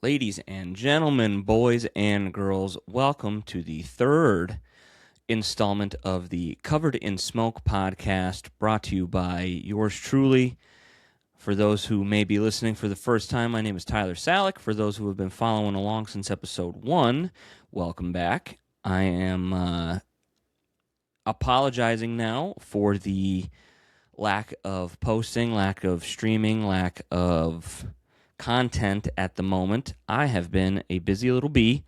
Ladies and gentlemen, boys and girls, welcome to the third installment of the Covered in Smoke podcast, brought to you by yours truly. For those who may be listening for the first time, my name is Tyler Salick. For those who have been following along since episode 1, welcome back. I am apologizing now for the lack of posting, lack of streaming, lack of content at the moment. I have been a busy little bee.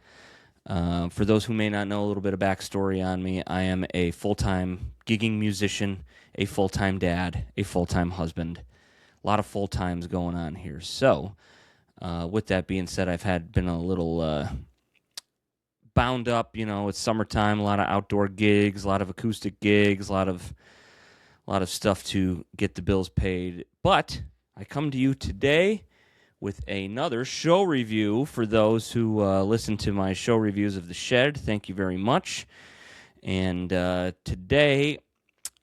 For those who may not know a little bit of backstory on me, I am a full-time gigging musician, a full-time dad, a full-time husband. A lot of full-times going on here. So, with that being said, I've been a little bound up. You know, it's summertime, a lot of outdoor gigs, a lot of acoustic gigs, a lot of stuff to get the bills paid. But I come to you today with another show review. For those who listen to my show reviews of The Shed, thank you very much. And today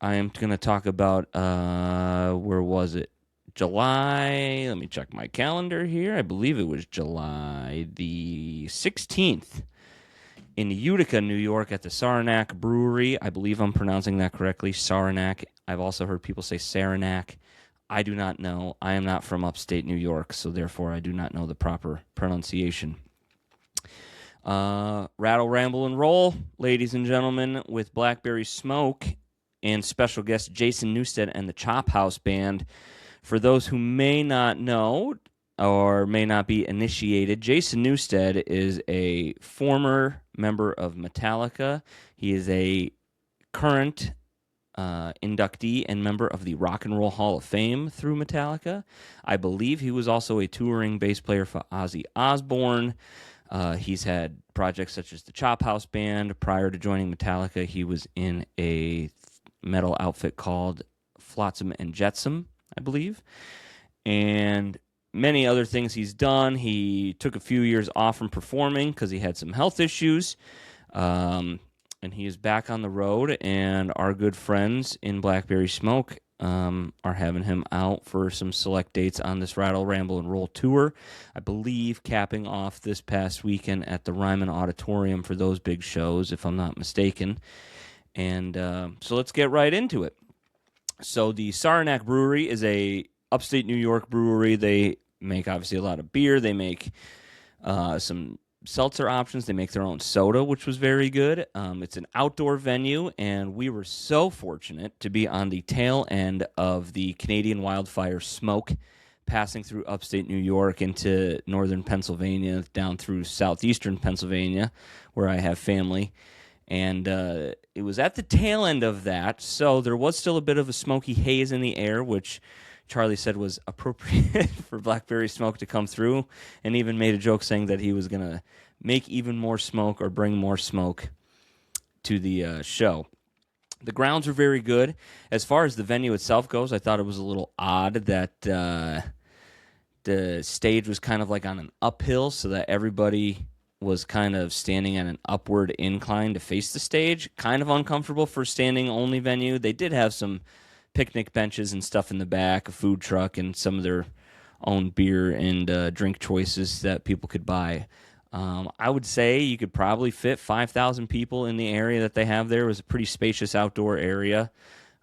I am going to talk about, where was it? July, let me check my calendar here. I believe it was July the 16th in Utica, New York at the Saranac Brewery. I believe I'm pronouncing that correctly, Saranac. I've also heard people say Saranac. I do not know. I am not from upstate New York, so therefore I do not know the proper pronunciation. Rattle, Ramble, and Roll, ladies and gentlemen, with Blackberry Smoke and special guest Jason Newstead and the Chop House Band. For those who may not know or may not be initiated, Jason Newstead is a former member of Metallica. He is a current inductee and member of the Rock and Roll Hall of Fame through Metallica. I believe he was also a touring bass player for Ozzy Osbourne. He's had projects such as the Chop House Band. Prior to joining Metallica, he was in a metal outfit called Flotsam and Jetsam, I believe. And many other things he's done. He took a few years off from performing because he had some health issues. And he is back on the road, and our good friends in Blackberry Smoke are having him out for some select dates on this Rattle, Ramble, and Roll tour. I believe capping off this past weekend at the Ryman Auditorium for those big shows, if I'm not mistaken. And so let's get right into it. So the Saranac Brewery is a upstate New York brewery. They make, obviously, a lot of beer. They make some seltzer options. They make their own soda, which was very good. It's an outdoor venue, and we were so fortunate to be on the tail end of the Canadian wildfire smoke passing through upstate New York into northern Pennsylvania, down through southeastern Pennsylvania, where I have family. And it was at the tail end of that, so there was still a bit of a smoky haze in the air, which Charlie said was appropriate for Blackberry Smoke to come through, and even made a joke saying that he was going to make even more smoke or bring more smoke to the show. The grounds were very good. As far as the venue itself goes, I thought it was a little odd that the stage was kind of like on an uphill, so that everybody was kind of standing at an upward incline to face the stage. Kind of uncomfortable for a standing-only venue. They did have some picnic benches and stuff in the back, a food truck, and some of their own beer and drink choices that people could buy. I would say you could probably fit 5,000 people in the area that they have there. It was a pretty spacious outdoor area.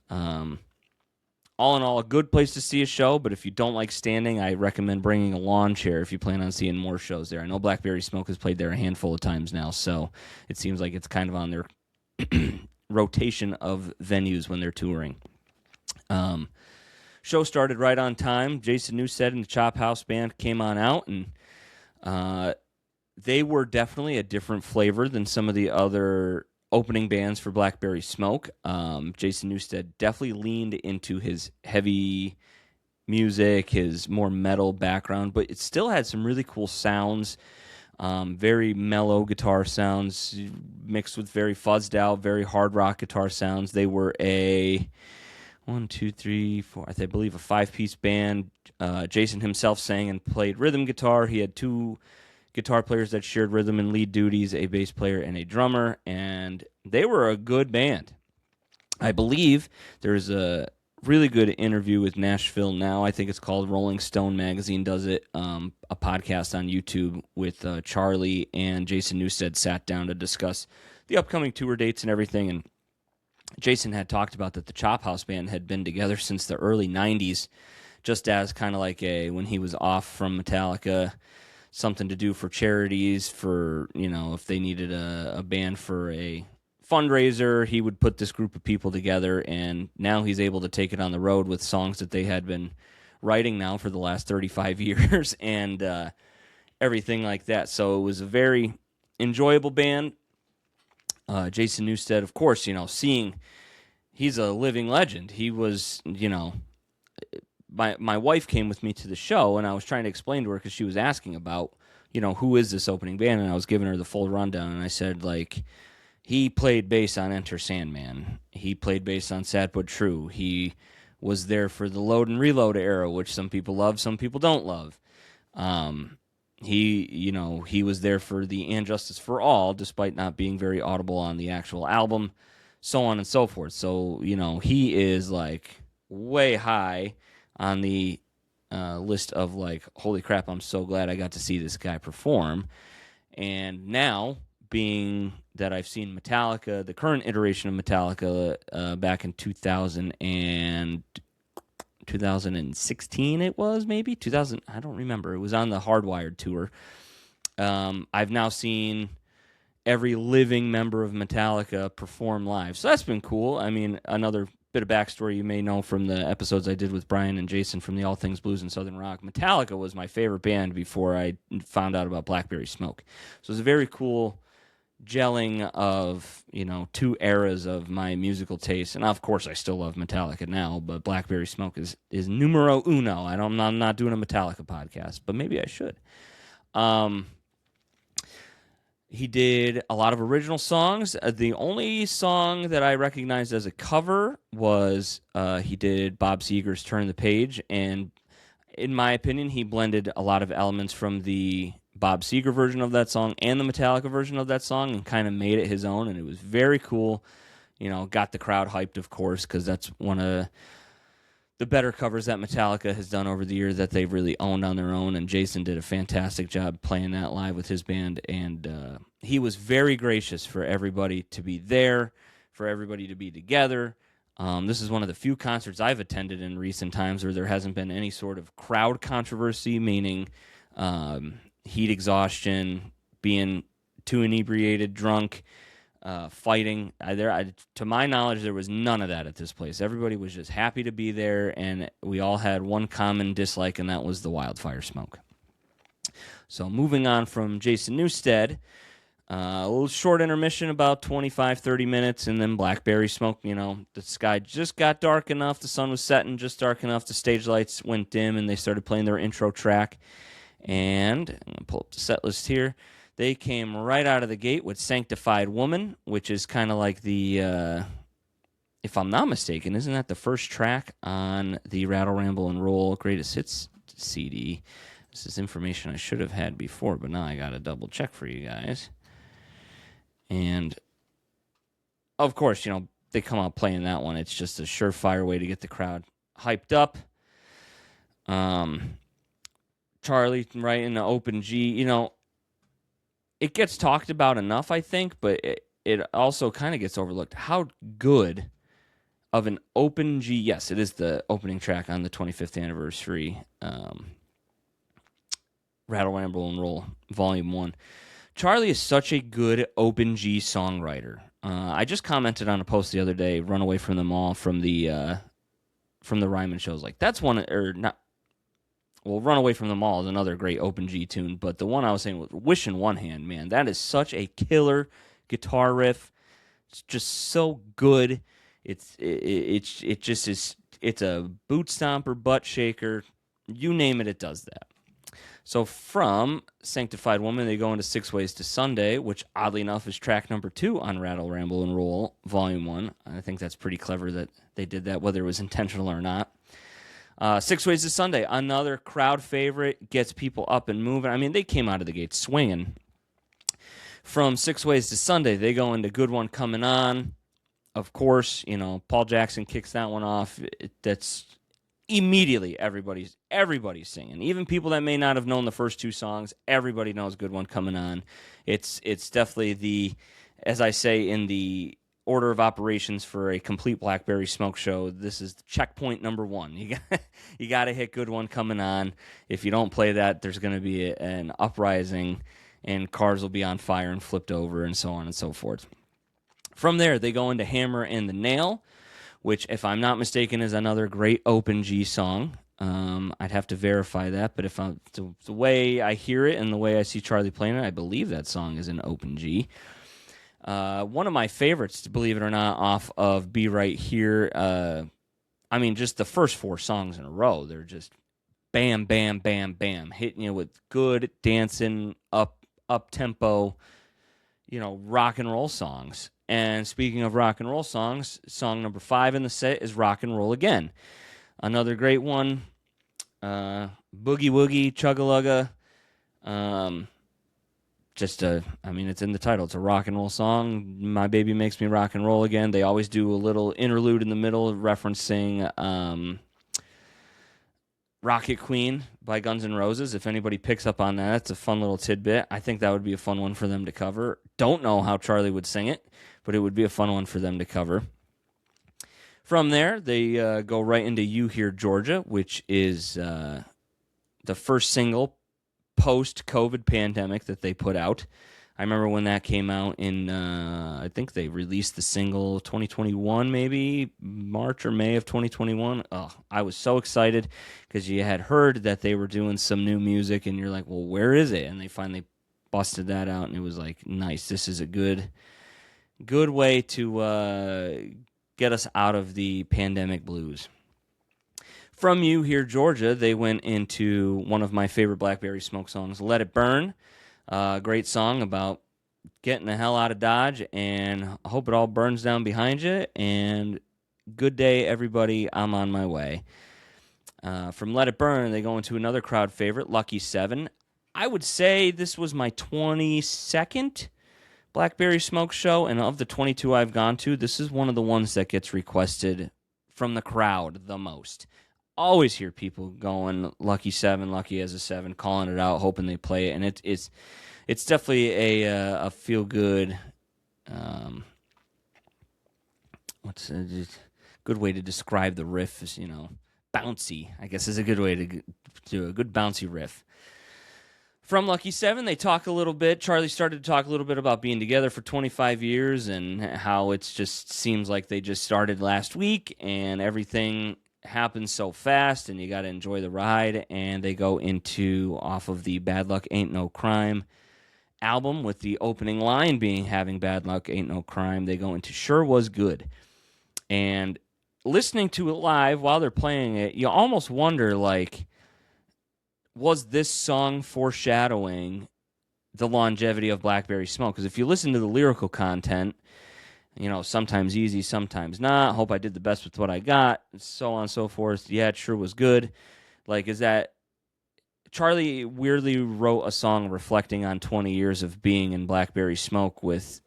All in all, a good place to see a show, but if you don't like standing, I recommend bringing a lawn chair if you plan on seeing more shows there. I know Blackberry Smoke has played there a handful of times now, so it seems like it's kind of on their rotation of venues when they're touring. Show started right on time. Jason Newstead and the Chop House Band came on out, and they were definitely a different flavor than some of the other opening bands for Blackberry Smoke. Jason Newstead definitely leaned into his heavy music, his more metal background, but it still had some really cool sounds, very mellow guitar sounds mixed with very fuzzed out, very hard rock guitar sounds. They were a 1, 2, 3, 4, I believe a 5-piece band. Jason himself sang and played rhythm guitar. He had 2 guitar players that shared rhythm and lead duties, a bass player and a drummer, and they were a good band. I believe there's a really good interview with Nashville Now. I think it's called Rolling Stone Magazine does it. A podcast on YouTube with Charlie and Jason Newsted sat down to discuss the upcoming tour dates and everything. And Jason had talked about that the Chop House Band had been together since the early 90s, just as kind of like when he was off from Metallica, something to do for charities, for, if they needed a band for a fundraiser, he would put this group of people together, and now he's able to take it on the road with songs that they had been writing now for the last 35 years and everything like that. So it was a very enjoyable band. Jason Newsted, of course, seeing he's a living legend. He was, my wife came with me to the show, and I was trying to explain to her because she was asking about, who is this opening band, and I was giving her the full rundown, and I said, he played bass on Enter Sandman. He played bass on Sad But True. He was there for the Load and Reload era, which some people love, some people don't love. He was there for the And Justice for All, despite not being very audible on the actual album, so on and so forth. So, he is way high on the list of holy crap, I'm so glad I got to see this guy perform. And now, being that I've seen Metallica, the current iteration of Metallica, back in 2016 it was, maybe 2000, I don't remember. It was on the Hardwired tour. I've now seen every living member of Metallica perform live, so that's been cool. I mean, another bit of backstory you may know from the episodes I did with Brian and Jason from the All Things Blues and Southern Rock. Metallica was my favorite band before I found out about Blackberry Smoke, so it was a very cool gelling of, two eras of my musical taste. And of course I still love Metallica now, but Blackberry Smoke is numero uno. I'm not doing a Metallica podcast, but maybe I should. He did a lot of original songs. The only song that I recognized as a cover was he did Bob Seger's Turn the Page, and in my opinion he blended a lot of elements from the Bob Seger version of that song and the Metallica version of that song and kind of made it his own, and it was very cool. Got the crowd hyped, of course, because that's one of the better covers that Metallica has done over the years that they've really owned on their own, and Jason did a fantastic job playing that live with his band, and he was very gracious for everybody to be there, for everybody to be together. This is one of the few concerts I've attended in recent times where there hasn't been any sort of crowd controversy, meaning heat exhaustion, being too inebriated, drunk, fighting. To my knowledge, there was none of that at this place. Everybody was just happy to be there, and we all had one common dislike, and that was the wildfire smoke. So moving on from Jason Newsted, a little short intermission, about 25, 30 minutes, and then Blackberry Smoke. The sky just got dark enough, the sun was setting just dark enough, the stage lights went dim, and they started playing their intro track. And I'm going to pull up the set list here. They came right out of the gate with Sanctified Woman, which is kind of like the, if I'm not mistaken, isn't that the first track on the Rattle, Ramble, and Roll Greatest Hits CD? This is information I should have had before, but now I got to double check for you guys. And, of course, they come out playing that one. It's just a surefire way to get the crowd hyped up. Charlie, right, in the open G, it gets talked about enough, I think, but it also kind of gets overlooked. How good of an open G, yes, it is the opening track on the 25th anniversary Rattle, Ramble, and Roll Volume 1. Charlie is such a good open G songwriter. I just commented on a post the other day, Run Away From Them All, from the Ryman shows. That's one, or not. Well, Run Away From Them All is another great open G tune, but the one I was saying was Wish in One Hand, man. That is such a killer guitar riff. It's just so good. It just is. It's a boot stomper, butt shaker. You name it, it does that. So from Sanctified Woman, they go into Six Ways to Sunday, which oddly enough is track number 2 on Rattle, Ramble, and Roll, Volume 1. I think that's pretty clever that they did that, whether it was intentional or not. Six Ways to Sunday, another crowd favorite, gets people up and moving. I mean, they came out of the gate swinging. From Six Ways to Sunday, they go into Good One Coming On. Of course, Paul Jackson kicks that one off. That's immediately everybody's singing. Even people that may not have known the first two songs, everybody knows "Good One Coming On." It's definitely as I say in the order of operations for a complete Blackberry Smoke show, this is checkpoint number one. You got to hit "Good One Coming On." If you don't play that, there's going to be an uprising, and cars will be on fire and flipped over, and so on and so forth. From there, they go into "Hammer and the Nail," which, if I'm not mistaken, is another great open G song. I'd have to verify that, but the way I hear it and the way I see Charlie playing it, I believe that song is in open G. One of my favorites, believe it or not, off of Be Right Here. Just the first four songs in a row, they're just bam, bam, bam, bam, hitting you with good dancing, up tempo, rock and roll songs. And speaking of rock and roll songs, song number 5 in the set is "Rock and Roll Again." Another great one. Boogie Woogie, Chugga Lugga. It's in the title. It's a rock and roll song. "My Baby Makes Me Rock and Roll Again." They always do a little interlude in the middle referencing "Rocket Queen" by Guns N' Roses. If anybody picks up on that, it's a fun little tidbit. I think that would be a fun one for them to cover. Don't know how Charlie would sing it, but it would be a fun one for them to cover. From there, they go right into "You Here, Georgia," which is the first single post-COVID pandemic that they put out. I remember when that came out in, I think they released the single 2021, maybe March or May of 2021. Oh, I was so excited because you had heard that they were doing some new music, and you're like, well, where is it? And they finally busted that out, and it was like, nice. This is a good way to get us out of the pandemic blues. From "You Here, Georgia," they went into one of my favorite Blackberry Smoke songs, "Let It Burn." Great song about getting the hell out of Dodge, and I hope it all burns down behind you, and good day, everybody, I'm on my way. From "Let It Burn," they go into another crowd favorite, "Lucky 7." I would say this was my 22nd Blackberry Smoke show, and of the 22 I've gone to, this is one of the ones that gets requested from the crowd the most. Always hear people going "Lucky 7, Lucky as a 7," calling it out, hoping they play it, and it's definitely a feel good. What's a good way to describe the riff? Is bouncy. I guess is a good way to do a good bouncy riff. From "Lucky 7," they talk a little bit. Charlie started to talk a little bit about being together for 25 years and how it just seems like they just started last week and everything happens so fast and you got to enjoy the ride. And they go into off of the "Bad Luck Ain't No Crime" album with the opening line being "Having bad luck ain't no crime." They go into "Sure Was Good." And listening to it live while they're playing it, you almost wonder, like, was this song foreshadowing the longevity of Blackberry Smoke? Because if you listen to the lyrical content, sometimes easy, sometimes not. Hope I did the best with what I got, so on and so forth. Yeah, it sure was good. Like, is that Charlie weirdly wrote a song reflecting on 20 years of being in Blackberry Smoke with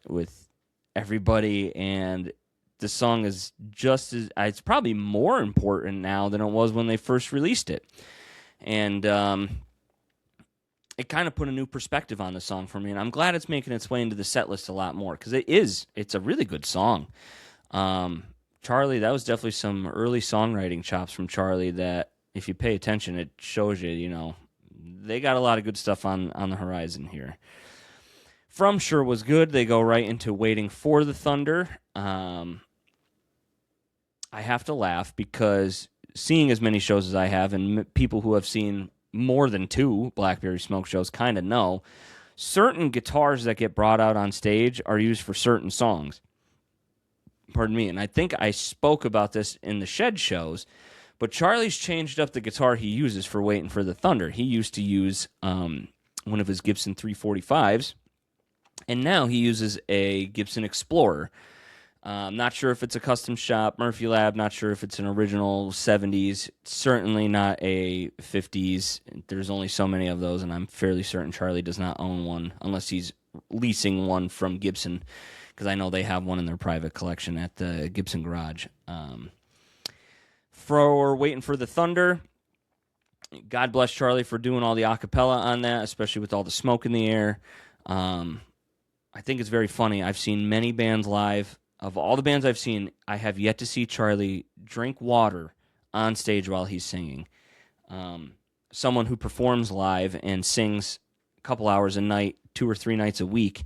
everybody, and the song is just as, it's probably more important now than it was when they first released it. And it kind of put a new perspective on the song for me, and I'm glad it's making its way into the set list a lot more, because it's a really good song. Charlie, that was definitely some early songwriting chops from Charlie that, if you pay attention, it shows you, they got a lot of good stuff on the horizon here. From "Sure Was Good," they go right into "Waiting for the Thunder." I have to laugh because seeing as many shows as I have, and people who have seen more than 2 Blackberry Smoke shows kind of know, certain guitars that get brought out on stage are used for certain songs. Pardon me. And I think I spoke about this in the Shed shows, but Charlie's changed up the guitar he uses for "Waiting for the Thunder." He used to use one of his Gibson 345s, and now he uses a Gibson Explorer. Not sure if it's a custom shop, Murphy Lab, not sure if it's an original 70s, certainly not a 50s. There's only so many of those, and I'm fairly certain Charlie does not own one unless he's leasing one from Gibson, because I know they have one in their private collection at the Gibson Garage. For Waiting for the Thunder, God bless Charlie for doing all the acapella on that, especially with all the smoke in the air. I think it's very funny. I've seen many bands live. Of all the bands I've seen, I have yet to see Charlie drink water on stage while he's singing. Someone who performs live and sings a couple hours a night, 2 or 3 nights a week,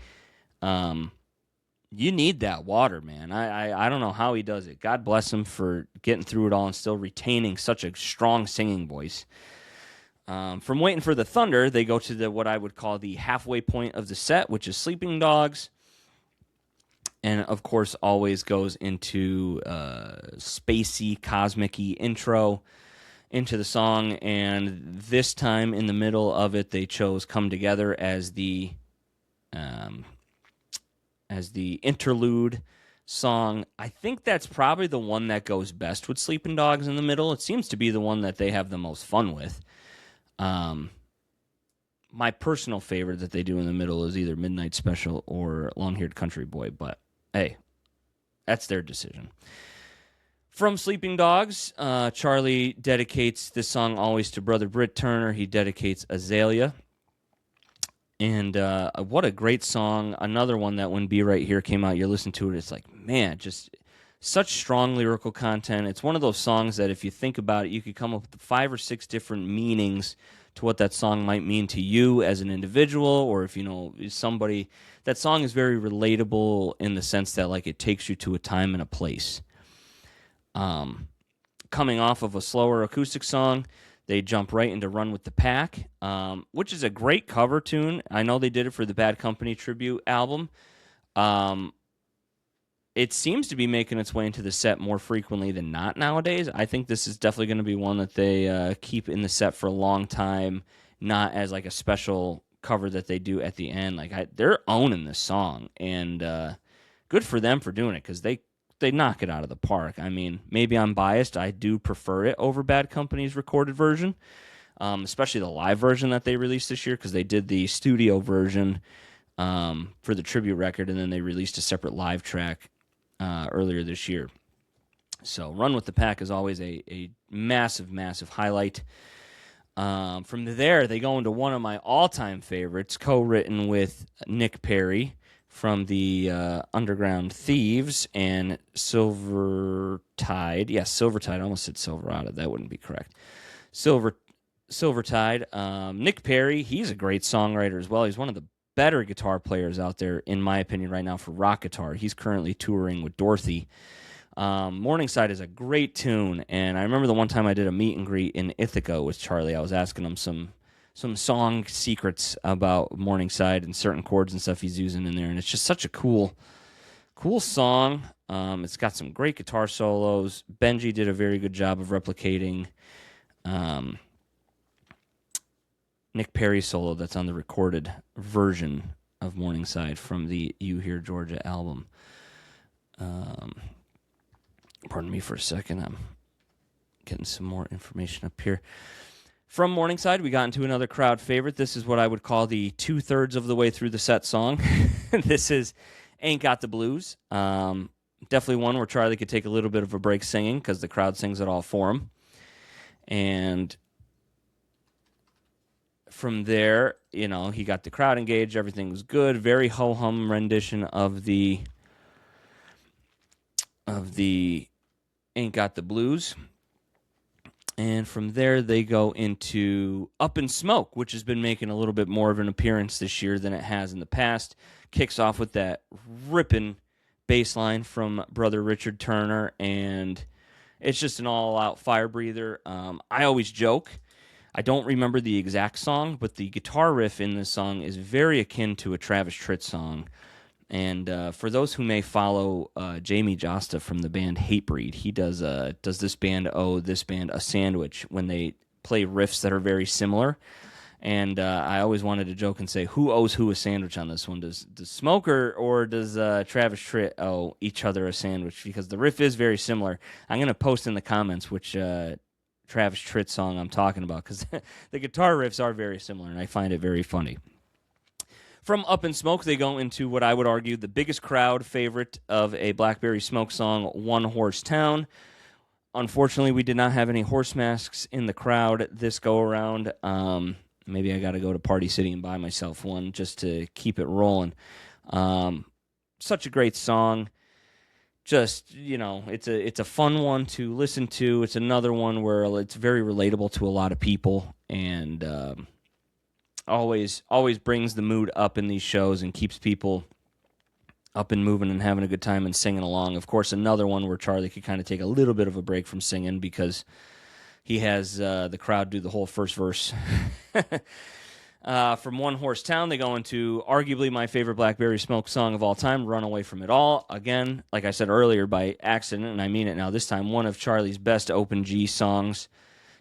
you need that water, man. I don't know how he does it. God bless him for getting through it all and still retaining such a strong singing voice. From Waiting for the Thunder, they go to what I would call the halfway point of the set, which is Sleeping Dogs. And, of course, always goes into spacey, cosmic-y intro into the song. And this time in the middle of it, they chose Come Together as the interlude song. I think that's probably the one that goes best with Sleeping Dogs in the middle. It seems to be the one that they have the most fun with. My personal favorite that they do in the middle is either Midnight Special or Long-Haired Country Boy, but hey, that's their decision. From Sleeping Dogs, Charlie dedicates this song always to Brother Britt Turner. He dedicates Azalea. And what a great song. Another one that when Be Right Here came out, you listen to it, it's like, man, just such strong lyrical content. It's one of those songs that if you think about it, you could come up with 5 or 6 different meanings to what that song might mean to you as an individual, or if you know somebody. That song is very relatable in the sense that like it takes you to a time and a place. Coming off of a slower acoustic song, they jump right into Run with the Pack, which is a great cover tune. I know they did it for the Bad Company tribute album. It seems to be making its way into the set more frequently than not nowadays. I think this is definitely going to be one that they keep in the set for a long time, not as like a special cover that they do at the end. Like they're owning this song, and good for them for doing it because they knock it out of the park. I mean, maybe I'm biased. I do prefer it over Bad Company's recorded version, especially the live version that they released this year, because they did the studio version for the tribute record, and then they released a separate live track earlier this year. So Run with the Pack is always a massive, massive highlight. From there, they go into one of my all-time favorites, co-written with Nick Perry from the Underground Thieves and Silvertide. Yes, Silvertide. I almost said Silverado. That wouldn't be correct. Silvertide. Nick Perry, he's a great songwriter as well. He's one of the better guitar players out there, in my opinion, right now for rock guitar. He's currently touring with Dorothy. Morningside is a great tune, and I remember the one time I did a meet and greet in Ithaca with Charlie. I was asking him some song secrets about Morningside and certain chords and stuff he's using in there, and it's just such a cool song. It's got some great guitar solos. Benji did a very good job of replicating Nick Perry solo that's on the recorded version of Morningside from the You Hear Georgia album. Pardon me for a second. I'm getting some more information up here. From Morningside, we got into another crowd favorite. This is what I would call the 2/3 of the way through the set song. This is Ain't Got the Blues. Definitely one where Charlie could take a little bit of a break singing because the crowd sings it all for him. And from there, you know, he got the crowd engaged. Everything was good. Very ho-hum rendition of the Ain't Got the Blues. And from there, they go into Up in Smoke, which has been making a little bit more of an appearance this year than it has in the past. Kicks off with that ripping bass line from Brother Richard Turner, and it's just an all-out fire breather. I always joke, I don't remember the exact song, but the guitar riff in this song is very akin to a Travis Tritt song. And for those who may follow Jamie Josta from the band Hatebreed, he does this band owe this band a sandwich when they play riffs that are very similar. And I always wanted to joke and say, who owes who a sandwich on this one? Does Smoker or does Travis Tritt owe each other a sandwich? Because the riff is very similar. I'm going to post in the comments which Travis Tritt song I'm talking about, because the guitar riffs are very similar, and I find it very funny. From Up in Smoke, they go into what I would argue the biggest crowd favorite of a Blackberry Smoke song, One Horse Town. Unfortunately, we did not have any horse masks in the crowd this go-around. Maybe I got to go to Party City and buy myself one just to keep it rolling. Such a great song. Just, it's a fun one to listen to. It's another one where it's very relatable to a lot of people, and always brings the mood up in these shows and keeps people up and moving and having a good time and singing along. Of course, another one where Charlie could kind of take a little bit of a break from singing because he has the crowd do the whole first verse. From One Horse Town, they go into arguably my favorite Blackberry Smoke song of all time, Run Away From It All. Again, like I said earlier, by accident, and I mean it now this time, one of Charlie's best open G songs.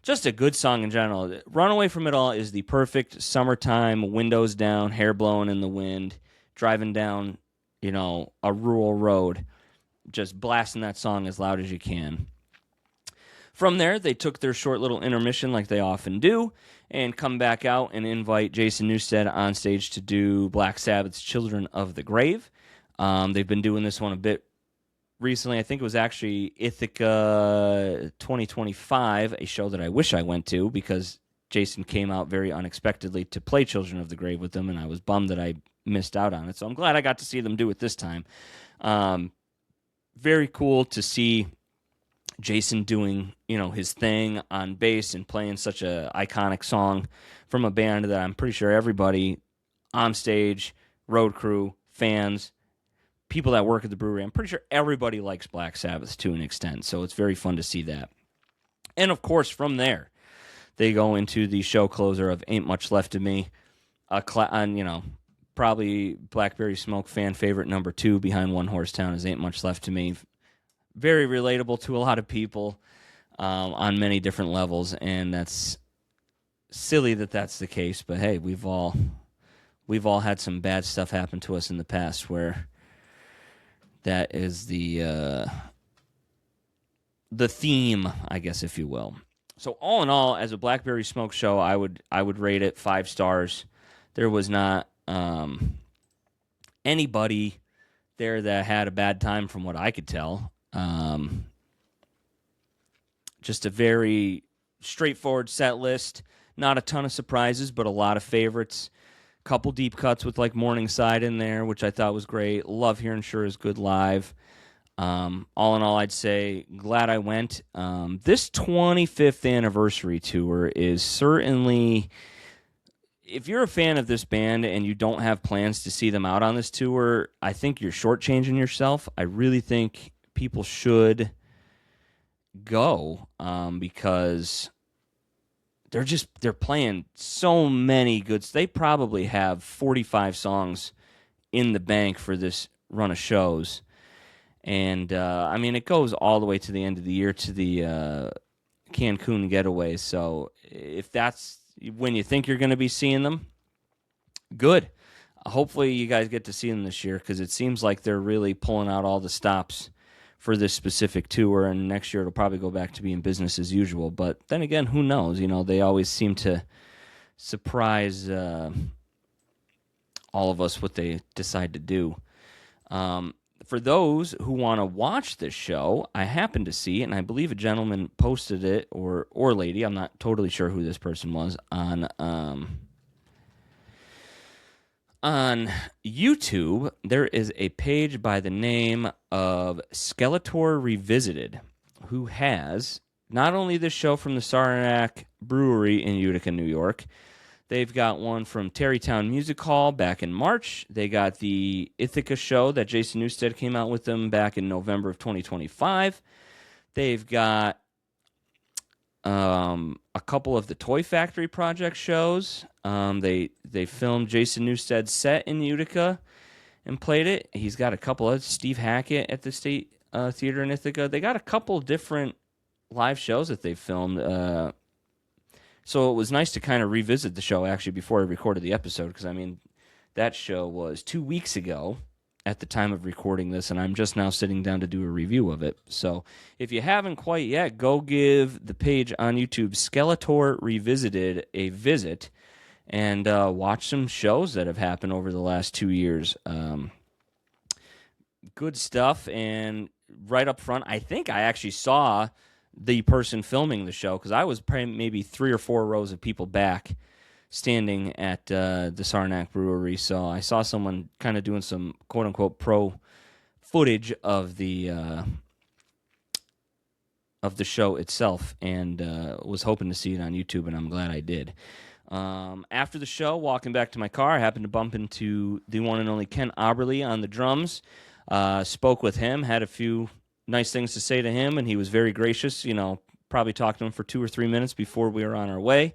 Just a good song in general. Run Away From It All is the perfect summertime, windows down, hair blowing in the wind, driving down, a rural road, just blasting that song as loud as you can. From there, they took their short little intermission like they often do and come back out and invite Jason Newsted on stage to do Black Sabbath's Children of the Grave. They've been doing this one a bit recently. I think it was actually Utica 2025, a show that I wish I went to because Jason came out very unexpectedly to play Children of the Grave with them, and I was bummed that I missed out on it. So I'm glad I got to see them do it this time. Very cool to see Jason doing, his thing on bass and playing such a iconic song from a band that I'm pretty sure everybody on stage, road crew, fans, people that work at the brewery, I'm pretty sure everybody likes Black Sabbath to an extent, so it's very fun to see that. And, of course, from there, they go into the show closer of Ain't Much Left of Me, probably Blackberry Smoke fan favorite number 2 behind One Horse Town is Ain't Much Left to Me. Very relatable to a lot of people on many different levels, and that's silly that that's the case, but hey, we've all had some bad stuff happen to us in the past where that is the theme, I guess, if you will. So all in all, as a Blackberry Smoke show, I would rate it 5 stars. There was not anybody there that had a bad time from what I could tell. Just a very straightforward set list. Not a ton of surprises, but a lot of favorites. Couple deep cuts with like Morningside in there, which I thought was great. Love Hearing Sure Is Good live. All in all, I'd say glad I went. This 25th anniversary tour is certainly, if you're a fan of this band and you don't have plans to see them out on this tour, I think you're shortchanging yourself. I really think people should go because they're playing so many good. They probably have 45 songs in the bank for this run of shows. And, it goes all the way to the end of the year to the Cancun getaway. So if that's when you think you're going to be seeing them, good. Hopefully you guys get to see them this year because it seems like they're really pulling out all the stops for this specific tour, and next year it'll probably go back to being business as usual. But then again, who knows? They always seem to surprise all of us what they decide to do. For those who want to watch this show, I happened to see, and I believe a gentleman posted it, or lady, I'm not totally sure who this person was, on YouTube. There is a page by the name of Skeletor Revisited, who has not only this show from the Saranac Brewery in Utica, New York. They've got one from Terrytown Music Hall back in March. They got the Ithaca show that Jason Newsted came out with them back in November of 2025. They've got a couple of the Toy Factory Project shows. They filmed Jason Newsted's set in Utica and played it. He's got a couple of Steve Hackett at the State Theater in Ithaca. They got a couple different live shows that they filmed. So it was nice to kind of revisit the show actually before I recorded the episode because, that show was 2 weeks ago at the time of recording this, and I'm just now sitting down to do a review of it. So if you haven't quite yet, go give the page on YouTube, Skeletor Revisited, a visit and watch some shows that have happened over the last 2 years. Good stuff. And right up front, I think I actually saw the person filming the show because I was maybe 3 or 4 rows of people back standing at the Saranac Brewery. So I saw someone kind of doing some quote-unquote pro footage of the show itself, and was hoping to see it on YouTube, and I'm glad I did. After the show, walking back to my car, I happened to bump into the one and only Ken Oberly on the drums. Spoke with him, had a few nice things to say to him, and he was very gracious. Probably talked to him for 2 or 3 minutes before we were on our way,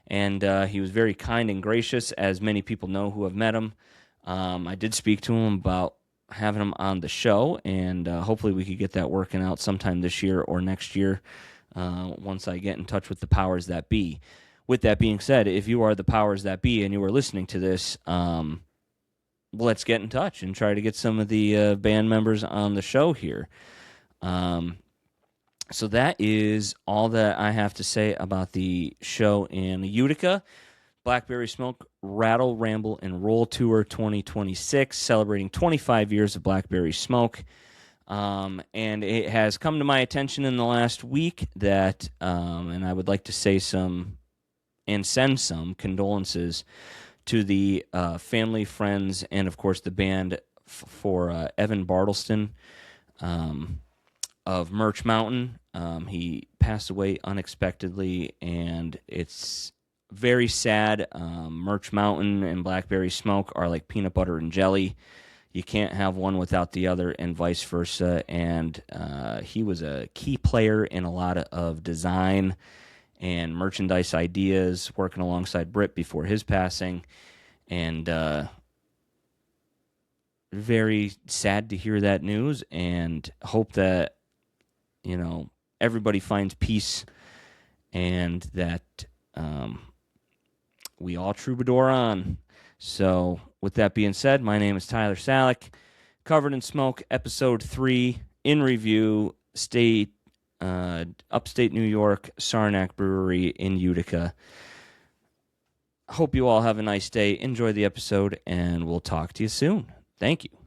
and he was very kind and gracious, as many people know who have met him. I did speak to him about having him on the show, and hopefully we could get that working out sometime this year or next year once I get in touch with the powers that be. With that being said, if you are the powers that be and you are listening to this, let's get in touch and try to get some of the band members on the show here. So that is all that I have to say about the show in Utica. Blackberry Smoke Rattle, Ramble, and Roll Tour 2026, celebrating 25 years of Blackberry Smoke. And it has come to my attention in the last week that, and I would like to say some and send some condolences to the family, friends, and of course the band for Evan Bartleston of Merch Mountain. He passed away unexpectedly, and it's very sad. Merch Mountain and Blackberry Smoke are like peanut butter and jelly. You can't have one without the other, and vice versa. And he was a key player in a lot of design and merchandise ideas, working alongside Britt before his passing. And very sad to hear that news, and hope that, everybody finds peace, and that we all troubadour on. So, with that being said, my name is Tyler Salek. Covered in Smoke, Episode 3, in review, upstate New York, Saranac Brewery in Utica. Hope you all have a nice day. Enjoy the episode, and we'll talk to you soon. Thank you.